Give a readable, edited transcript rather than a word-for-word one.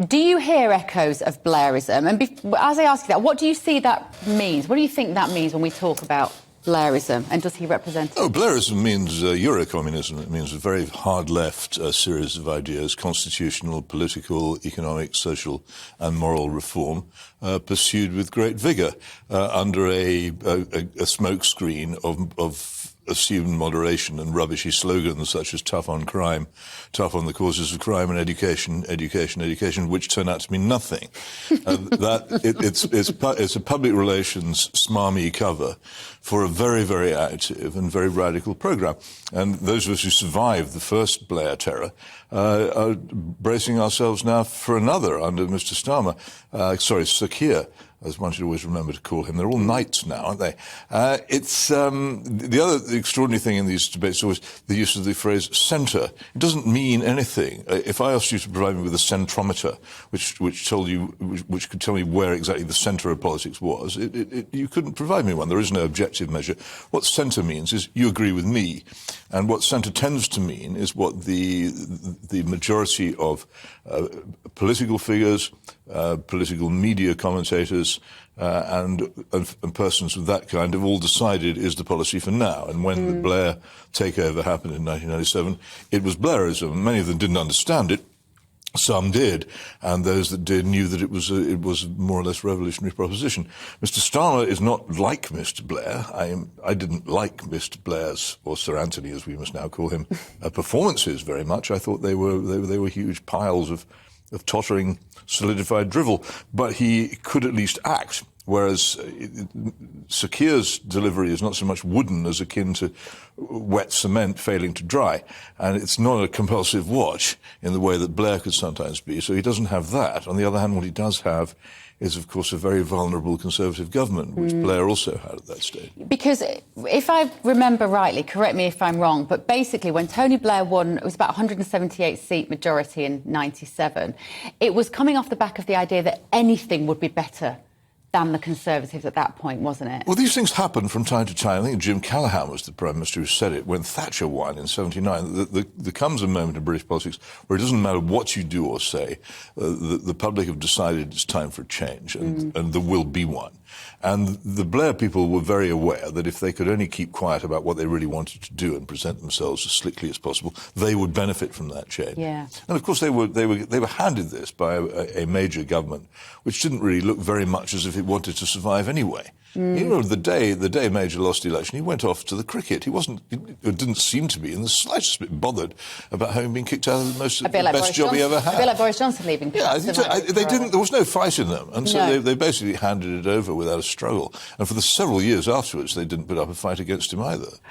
Do you hear echoes of Blairism? And as I ask you that, what do you see that means? What do you think that means when we talk about Blairism, and does he represent it? Oh, Blairism means Eurocommunism. It means a very hard-left series of ideas, constitutional, political, economic, social and moral reform, pursued with great vigour under a smokescreen of assumed moderation and rubbishy slogans such as tough on crime, tough on the causes of crime, and education, education, education, which turn out to mean nothing. It's a public relations smarmy cover for a very, very active and very radical programme. And those of us who survived the first Blair terror are bracing ourselves now for another under Mr. Starmer. Sir Keir, as one should always remember to call him. They're all knights now, aren't they? The other extraordinary thing in these debates is always the use of the phrase centre. It doesn't mean anything. If I asked you to provide me with a centrometer, which could tell me where exactly the centre of politics was, you couldn't provide me one. There is no objective measure. What centre means is you agree with me, and what centre tends to mean is what the majority of political figures, political media commentators, and persons of that kind have all decided is the policy for now. And when the Blair takeover happened in 1997, it was Blairism. Many of them didn't understand it. Some did, and those that did knew that it was a more or less revolutionary proposition. Mr. Starmer is not like Mr. Blair. I didn't like Mr. Blair's, or Sir Anthony, as we must now call him, performances very much. I thought they were huge piles of tottering, solidified drivel. But he could at least act. Whereas Sir Keir's delivery is not so much wooden as akin to wet cement failing to dry. And it's not a compulsive watch in the way that Blair could sometimes be. So he doesn't have that. On the other hand, what he does have is, of course, a very vulnerable Conservative government, which Blair also had at that stage. Because if I remember rightly, correct me if I'm wrong, but basically when Tony Blair won, it was about 178-seat majority in 97, it was coming off the back of the idea that anything would be better than the Conservatives at that point, wasn't it? Well, these things happen from time to time. I think Jim Callaghan was the Prime Minister who said it when Thatcher won in 79. There comes a moment in British politics where it doesn't matter what you do or say. The public have decided it's time for a change, and there will be one. And the Blair people were very aware that if they could only keep quiet about what they really wanted to do and present themselves as slickly as possible, they would benefit from that change. Yeah. And of course they were handed this by a major government, which didn't really look very much as if it wanted to survive anyway. You know, the day Major lost the election, he went off to the cricket. He didn't seem to be in the slightest bit bothered about having been kicked out of the best job he ever had. A bit like Boris Johnson leaving. Yeah, they didn't. There was no fight in them, and so they basically handed it over without a struggle. And for the several years afterwards, they didn't put up a fight against him either.